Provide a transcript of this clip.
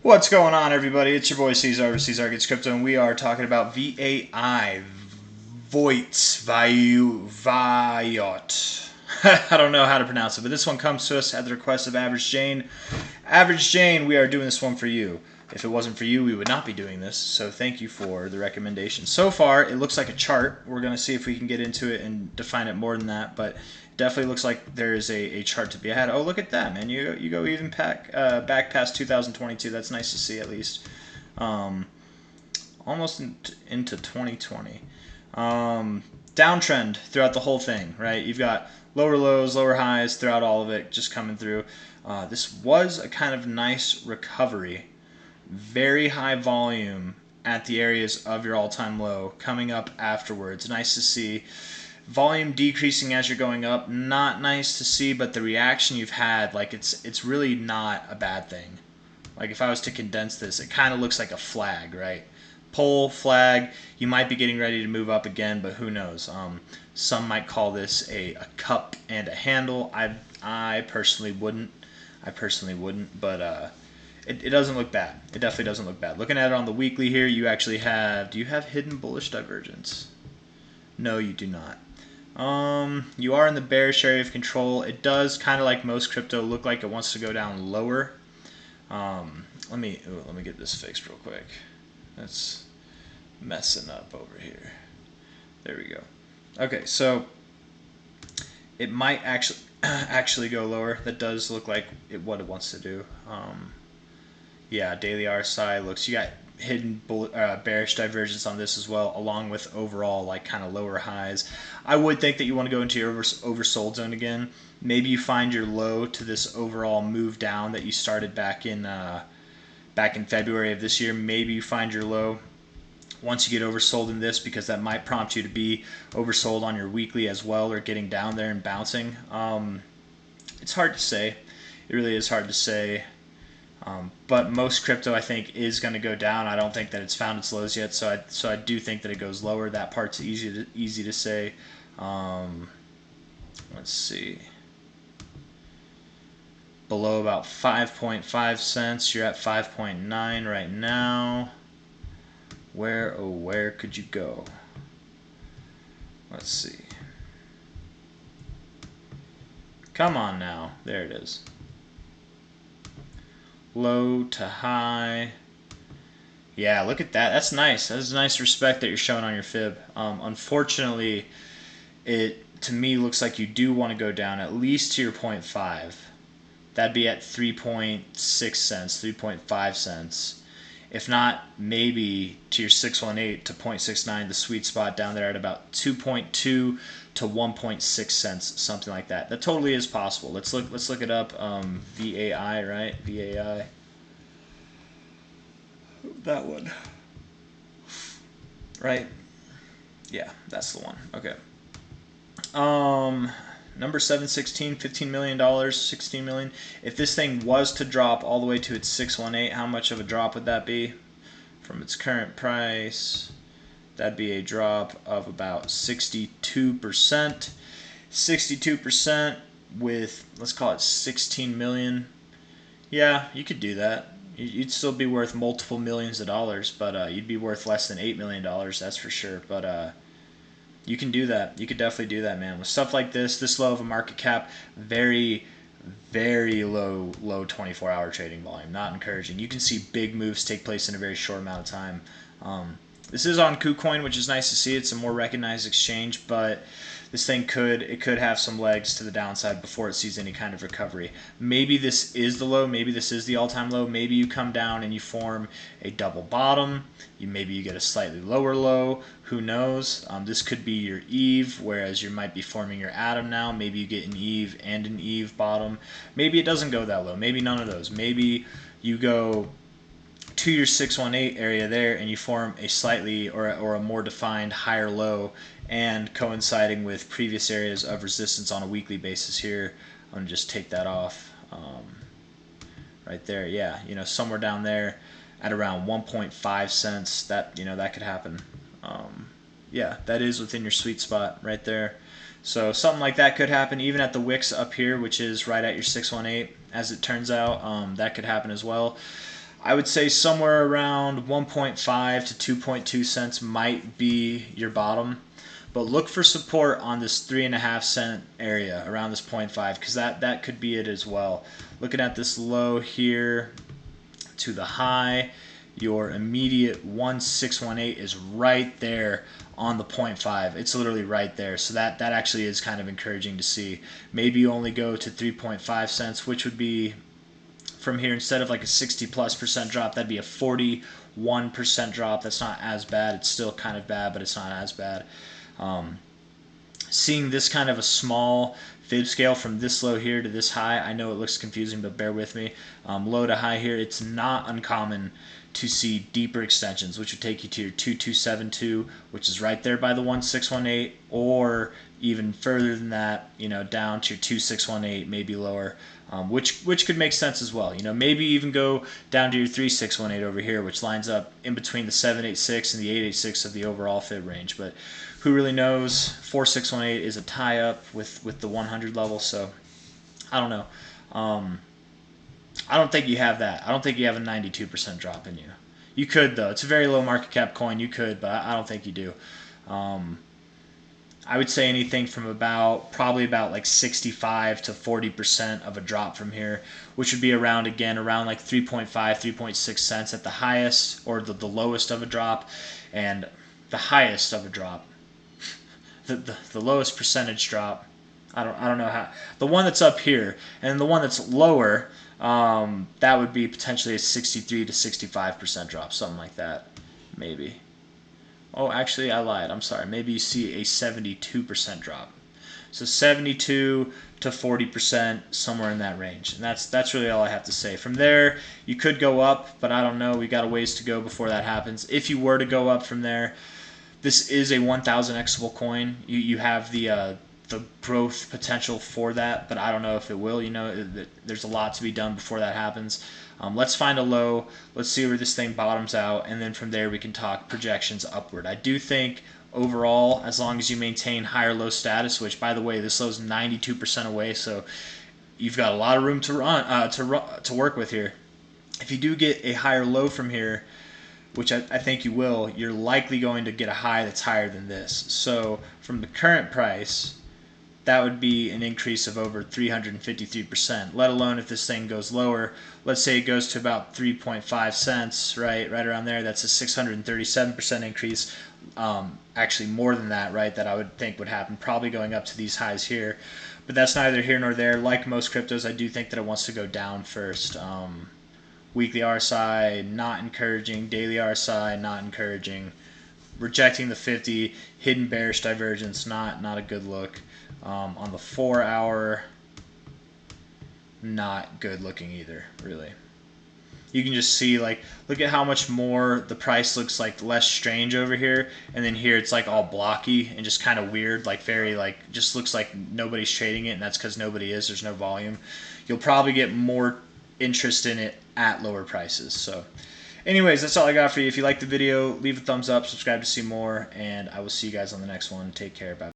What's going on, everybody? It's your boy C-Zar with C-Zar Gets Crypto, and we are talking about VAI, Vaiot. I don't know how to pronounce it, but this one comes to us at the request of Average Jane. Average Jane, we are doing this one for you. If it wasn't for you, we would not be doing this, so thank you for the recommendation. So far, it looks like a chart. We're going to see if we can get into it and define it more than that, but definitely looks like there is a chart to be had. Oh, look at that, man. You go even back past 2022. That's nice to see, at least. Almost into 2020. Downtrend throughout the whole thing, right? You've got lower lows, lower highs throughout all of it, just coming through. This was a kind of nice recovery. Very high volume at the areas of your all-time low coming up afterwards. Nice to see. Volume decreasing as you're going up, not nice to see, but the reaction you've had, like, it's really not a bad thing. Like, if I was to condense this, it kind of looks like a flag, right? Pull, flag, you might be getting ready to move up again, but who knows? Some might call this a cup and a handle. I personally wouldn't. But it doesn't look bad. It definitely doesn't look bad. Looking at it on the weekly here, you actually have, do you have hidden bullish divergence? No, you do not. You are in the bearish area of control. It does, kind of like most crypto, look like it wants to go down lower. Let me get this fixed real quick. That's messing up over here. There we go. Okay, so it might actually go lower. That does look like what it wants to do. Yeah, daily RSI looks. You got hidden bearish divergence on this as well, along with overall like kind of lower highs. I would think that you want to go into your oversold zone again. Maybe you find your low to this overall move down that you started back in February of this year. Maybe you find your low once you get oversold in this, because that might prompt you to be oversold on your weekly as well, or getting down there and bouncing. It's hard to say. It really is hard to say. But most crypto, I think, is going to go down. I don't think that it's found its lows yet, so I do think that it goes lower. That part's easy to say. Let's see. Below about 5.5 cents. You're at 5.9 right now. Where could you go? Let's see. Come on now. There it is. Low to high. Yeah, look at that. That's nice. That's a nice respect that you're showing on your fib. Unfortunately, it to me looks like you do want to go down at least to your 0.5. That'd be at 3.6 cents, 3.5 cents. If not, maybe to your 618 to 0.69, the sweet spot down there at about 2.2 to 1.6 cents, something like that. That totally is possible. Let's look it up. VAI, right? VAI. That one. Right? Yeah, that's the one. Okay. Number 716, $15 million, $16 million. If this thing was to drop all the way to its 618, how much of a drop would that be? From its current price, that'd be a drop of about 62%. 62% with, let's call it 16 million. Yeah, you could do that. You'd still be worth multiple millions of dollars, but you'd be worth less than $8 million, that's for sure. But you can do that. You could definitely do that, man. With stuff like this low of a market cap, very, very low 24-hour trading volume. Not encouraging. You can see big moves take place in a very short amount of time. This is on KuCoin, which is nice to see. It's a more recognized exchange, but this thing could have some legs to the downside before it sees any kind of recovery. Maybe this is the low. Maybe this is the all-time low. Maybe you come down and you form a double bottom. Maybe you get a slightly lower low. Who knows? This could be your Eve, whereas you might be forming your Atom now. Maybe you get an Eve and an Eve bottom. Maybe it doesn't go that low. Maybe none of those. Maybe you go to your 618 area there and you form a slightly or a more defined higher low, and coinciding with previous areas of resistance on a weekly basis here. I'm going to just take that off right there. Yeah, somewhere down there at around 1.5 cents, that that could happen. Yeah, that is within your sweet spot right there. So something like that could happen even at the wicks up here, which is right at your 618. As it turns out, that could happen as well. I would say somewhere around 1.5 to 2.2 cents might be your bottom. But look for support on this 3.5 cent area around this 0.5, because that could be it as well. Looking at this low here to the high, your immediate 1618 is right there on the 0.5. It's literally right there. So that actually is kind of encouraging to see. Maybe you only go to 3.5 cents, which would be from here, instead of like a 60+% drop, that'd be a 41% drop. That's not as bad. It's still kind of bad, but it's not as bad. Seeing this kind of a small fib scale from this low here to this high, I know it looks confusing, but bear with me. Low to high here, it's not uncommon to see deeper extensions, which would take you to your 2272, which is right there by the 1618, or even further than that, down to your 2618, maybe lower, which could make sense as well. Maybe even go down to your 3618 over here, which lines up in between the 786 and the 886 of the overall fib range. But who really knows? 4618 is a tie-up with the 100 level, so I don't know. I don't think you have that. I don't think you have a 92% drop in you. You could, though. It's a very low market cap coin. You could, but I don't think you do. I would say anything from probably about like 65 to 40% of a drop from here, which would be around like 3.5, 3.6 cents at the highest, or the lowest of a drop, and the highest of a drop. The lowest percentage drop, I don't know how. The one that's up here and the one that's lower, that would be potentially a 63 to 65% drop, something like that, maybe. Oh, actually, I lied. I'm sorry. Maybe you see a 72% drop. So 72 to 40%, somewhere in that range. And that's really all I have to say. From there, you could go up, but I don't know. We got a ways to go before that happens. If you were to go up from there, this is a 1,000xable coin. You have the growth potential for that, but I don't know if it will. There's a lot to be done before that happens. Let's find a low. Let's see where this thing bottoms out, and then from there we can talk projections upward. I do think overall, as long as you maintain higher low status, which by the way, this low is 92% away, so you've got a lot of room to work with here. If you do get a higher low from here, which I think you will, you're likely going to get a high that's higher than this. So from the current price, that would be an increase of over 353%, let alone if this thing goes lower. Let's say it goes to about 3.5 cents, right around there. That's a 637% increase. Actually more than that, right, that I would think would happen, probably going up to these highs here. But that's neither here nor there. Like most cryptos, I do think that it wants to go down first. Weekly RSI, not encouraging. Daily RSI, not encouraging. Rejecting the 50, hidden bearish divergence, not a good look. On the 4 hour, not good looking either, really. You can just see, like, look at how much more the price looks like less strange over here, and then here it's like all blocky and just kind of weird, like very, like, just looks like nobody's trading it, and that's because nobody is. There's no volume. You'll probably get more interest in it at lower prices. So anyways, that's all I got for you. If you liked the video, leave a thumbs up, subscribe to see more, and I will see you guys on the next one. Take care. Bye.